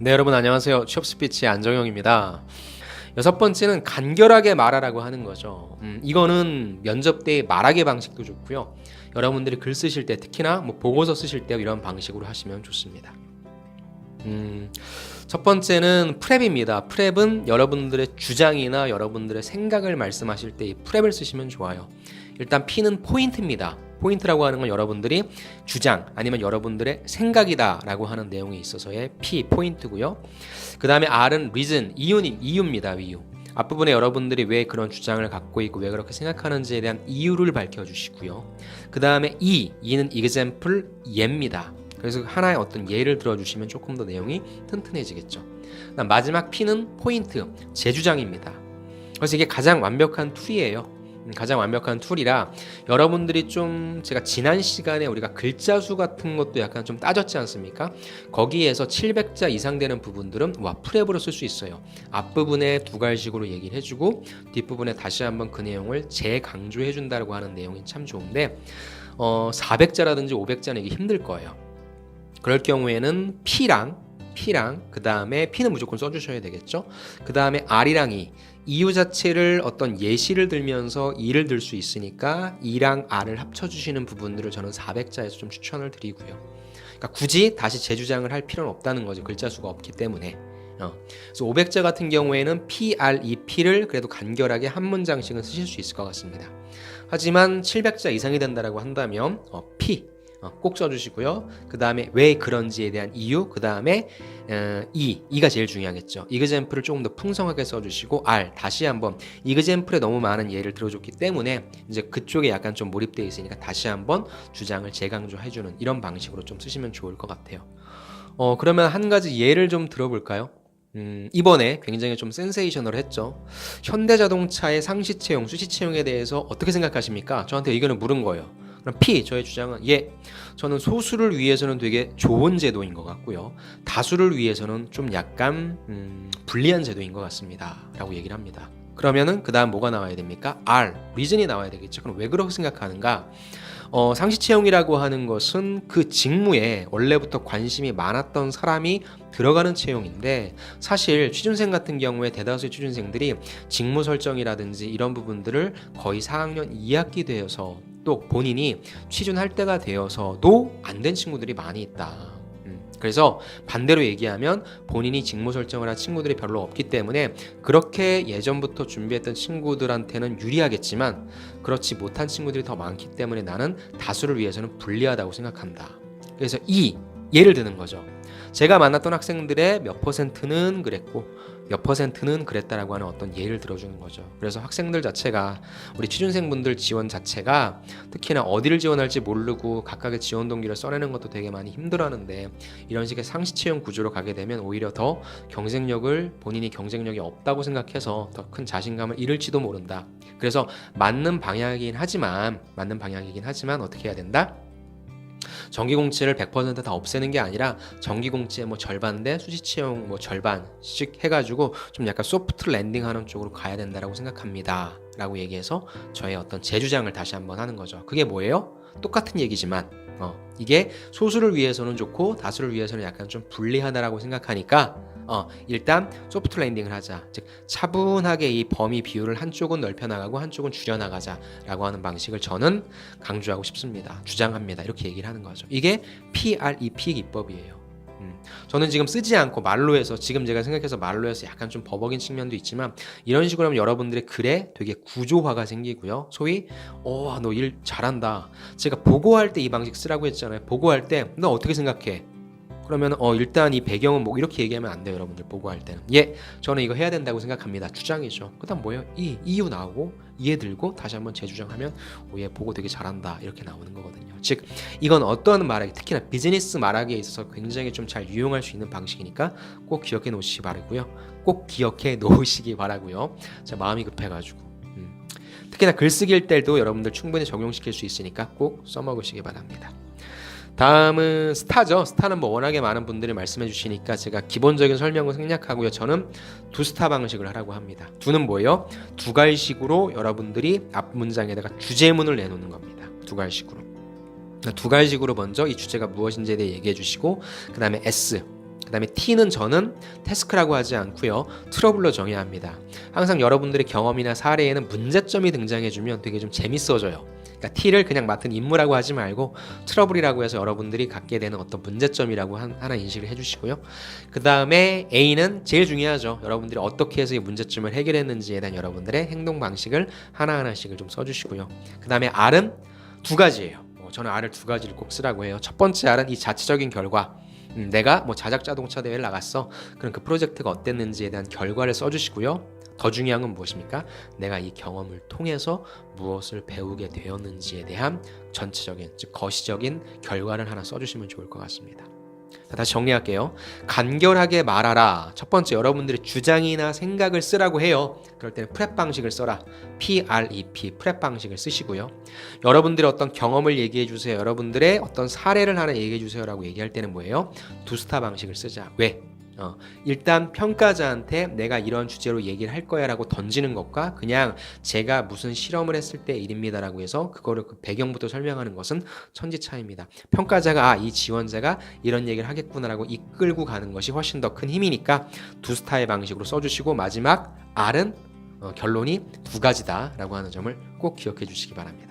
네, 여러분 안녕하세요. 취업 스피치의 안정영입니다. 여섯 번째는 간결하게 말하라고 하는 거죠. 이거는 면접 때 말하기 방식도 좋고요. 여러분들이 글 쓰실 때 특히나 보고서 쓰실 때 이런 방식으로 하시면 좋습니다. 첫 번째는 프랩입니다. 프랩은 여러분들의 주장이나 여러분들의 생각을 말씀하실 때 이 프랩을 쓰시면 좋아요. 일단 P는 포인트입니다. 포인트라고 하는 건 여러분들이 주장 아니면 여러분들의 생각이다 라고 하는 내용에 있어서의 P, 포인트고요. 그 다음에 R은 reason, 이유입니다. 이유. 앞부분에 여러분들이 왜 그런 주장을 갖고 있고 왜 그렇게 생각하는지에 대한 이유를 밝혀주시고요. 그 다음에 E는 example, 예입니다. 그래서 하나의 어떤 예를 들어주시면 조금 더 내용이 튼튼해지겠죠. 그다음 마지막 P는 포인트, 제 주장입니다. 그래서 이게 가장 완벽한 툴이에요. 가장 완벽한 툴이라 여러분들이 좀 제가 지난 시간에 우리가 글자 수 같은 것도 약간 좀 따졌지 않습니까? 거기에서 700자 이상 되는 부분들은 프랩으로 쓸 수 있어요. 앞부분에 두 갈식으로 얘기를 해주고 뒷부분에 다시 한번 그 내용을 재강조해 준다고 하는 내용이 참 좋은데 400자라든지 500자는 이게 힘들 거예요. 그럴 경우에는 P랑 그 다음에 P는 무조건 써주셔야 되겠죠. 그 다음에 R이랑 이유 자체를 어떤 예시를 들면서 E를 들 수 있으니까 E랑 R을 합쳐주시는 부분들을 저는 400자에서 좀 추천을 드리고요. 그러니까 굳이 다시 재주장을 할 필요는 없다는 거죠. 글자 수가 없기 때문에. 그래서 500자 같은 경우에는 P, R, E, P를 그래도 간결하게 한 문장씩은 쓰실 수 있을 것 같습니다. 하지만 700자 이상이 된다고 한다면 P 꼭 써주시고요. 그 다음에 왜 그런지에 대한 이유, 그 다음에 E가 제일 중요하겠죠. example을 조금 더 풍성하게 써주시고 R, 다시 한번 example에 너무 많은 예를 들어줬기 때문에 이제 그쪽에 약간 좀 몰입되어 있으니까 다시 한번 주장을 재강조해주는 이런 방식으로 좀 쓰시면 좋을 것 같아요. 그러면 한 가지 예를 좀 들어볼까요? 이번에 굉장히 좀 센세이셔널 했죠. 현대자동차의 상시 채용, 수시 채용에 대해서 어떻게 생각하십니까? 저한테 의견을 물은 거예요. 그럼 P, 저의 주장은 저는 소수를 위해서는 되게 좋은 제도인 것 같고요. 다수를 위해서는 좀 약간 불리한 제도인 것 같습니다. 라고 얘기를 합니다. 그러면은 그 다음 뭐가 나와야 됩니까? R, reason이 나와야 되겠죠. 그럼 왜 그렇게 생각하는가? 상시 채용이라고 하는 것은 그 직무에 원래부터 관심이 많았던 사람이 들어가는 채용인데 사실 취준생 같은 경우에 대다수의 취준생들이 직무 설정이라든지 이런 부분들을 거의 4학년 2학기 되어서 또 본인이 취준할 때가 되어서도 안 된 친구들이 많이 있다. 그래서 반대로 얘기하면 본인이 직무 설정을 한 친구들이 별로 없기 때문에 그렇게 예전부터 준비했던 친구들한테는 유리하겠지만 그렇지 못한 친구들이 더 많기 때문에 나는 다수를 위해서는 불리하다고 생각한다. 그래서 예를 드는 거죠. 제가 만났던 학생들의 몇 퍼센트는 그랬고 몇 퍼센트는 그랬다라고 하는 어떤 예를 들어주는 거죠. 그래서 학생들 자체가 우리 취준생분들 지원 자체가 특히나 어디를 지원할지 모르고 각각의 지원 동기를 써내는 것도 되게 많이 힘들어하는데 이런 식의 상시 채용 구조로 가게 되면 오히려 더 본인이 경쟁력이 없다고 생각해서 더 큰 자신감을 잃을지도 모른다. 그래서 맞는 방향이긴 하지만 어떻게 해야 된다? 정기공채를 100% 다 없애는 게 아니라 정기공채 절반 대 수시채용 절반씩 해가지고 좀 약간 소프트 랜딩하는 쪽으로 가야 된다라고 생각합니다. 라고 얘기해서 저의 어떤 재주장을 다시 한번 하는 거죠. 그게 뭐예요? 똑같은 얘기지만 이게 소수를 위해서는 좋고 다수를 위해서는 약간 좀 불리하다라고 생각하니까 일단 소프트 랜딩을 하자. 즉 차분하게 이 범위 비율을 한쪽은 넓혀나가고 한쪽은 줄여나가자라고 하는 방식을 저는 강조하고 싶습니다. 주장합니다. 이렇게 얘기를 하는 거죠. 이게 PREP 기법이에요. 저는 지금 쓰지 않고 말로 해서 지금 제가 생각해서 말로 해서 약간 좀 버벅인 측면도 있지만 이런 식으로 하면 여러분들의 글에 되게 구조화가 생기고요. 소위 너 일 잘한다. 제가 보고할 때 이 방식 쓰라고 했잖아요. 보고할 때 너 어떻게 생각해? 그러면 일단 이 배경은 이렇게 얘기하면 안 돼요. 여러분들 보고할 때는 저는 이거 해야 된다고 생각합니다. 주장이죠. 그 다음 뭐예요? 이유 나오고 이해 들고 다시 한번 재주장하면 얘 보고 되게 잘한다 이렇게 나오는 거거든요. 즉 이건 어떤 말하기 특히나 비즈니스 말하기에 있어서 굉장히 좀 잘 유용할 수 있는 방식이니까 꼭 기억해 놓으시기 바라고요. 제가 마음이 급해가지고 특히나 글쓰기일 때도 여러분들 충분히 적용시킬 수 있으니까 꼭 써먹으시기 바랍니다. 다음은 스타죠. 스타는 워낙에 많은 분들이 말씀해 주시니까 제가 기본적인 설명을 생략하고요. 저는 두 스타 방식을 하라고 합니다. 두는 뭐예요? 두 갈식으로 여러분들이 앞 문장에다가 주제문을 내놓는 겁니다. 두 갈식으로 먼저 이 주제가 무엇인지에 대해 얘기해 주시고 그 다음에 S, 그 그 다음에 T는 저는 태스크라고 하지 않고요. 트러블로 정해야 합니다. 항상 여러분들의 경험이나 사례에는 문제점이 등장해주면 되게 좀 재밌어져요. 그러니까 T를 그냥 맡은 임무라고 하지 말고 트러블이라고 해서 여러분들이 갖게 되는 어떤 문제점이라고 하나 인식을 해주시고요. 그 다음에 A는 제일 중요하죠. 여러분들이 어떻게 해서 이 문제점을 해결했는지에 대한 여러분들의 행동 방식을 하나하나씩을 좀 써주시고요. 그 다음에 R은 두 가지예요. 저는 R을 두 가지를 꼭 쓰라고 해요. 첫 번째 R은 이 자체적인 결과. 내가 뭐 자작 자동차 대회를 나갔어. 그럼 그 프로젝트가 어땠는지에 대한 결과를 써주시고요. 더 중요한 건 무엇입니까? 내가 이 경험을 통해서 무엇을 배우게 되었는지에 대한 전체적인, 즉 거시적인 결과를 하나 써주시면 좋을 것 같습니다. 자, 다시 정리할게요. 간결하게 말하라. 첫 번째, 여러분들의 주장이나 생각을 쓰라고 해요. 그럴 때는 프렙 방식을 써라. PREP, 프렙 방식을 쓰시고요. 여러분들의 어떤 경험을 얘기해 주세요. 여러분들의 어떤 사례를 하나 얘기해 주세요 라고 얘기할 때는 뭐예요? 두스타 방식을 쓰자. 왜? 일단 평가자한테 내가 이런 주제로 얘기를 할 거야 라고 던지는 것과 그냥 제가 무슨 실험을 했을 때 일입니다 라고 해서 그거를 그 배경부터 설명하는 것은 천지 차이입니다. 평가자가 이 지원자가 이런 얘기를 하겠구나 라고 이끌고 가는 것이 훨씬 더 큰 힘이니까 두스타의 방식으로 써주시고, 마지막 R은 결론이 두 가지다 라고 하는 점을 꼭 기억해 주시기 바랍니다.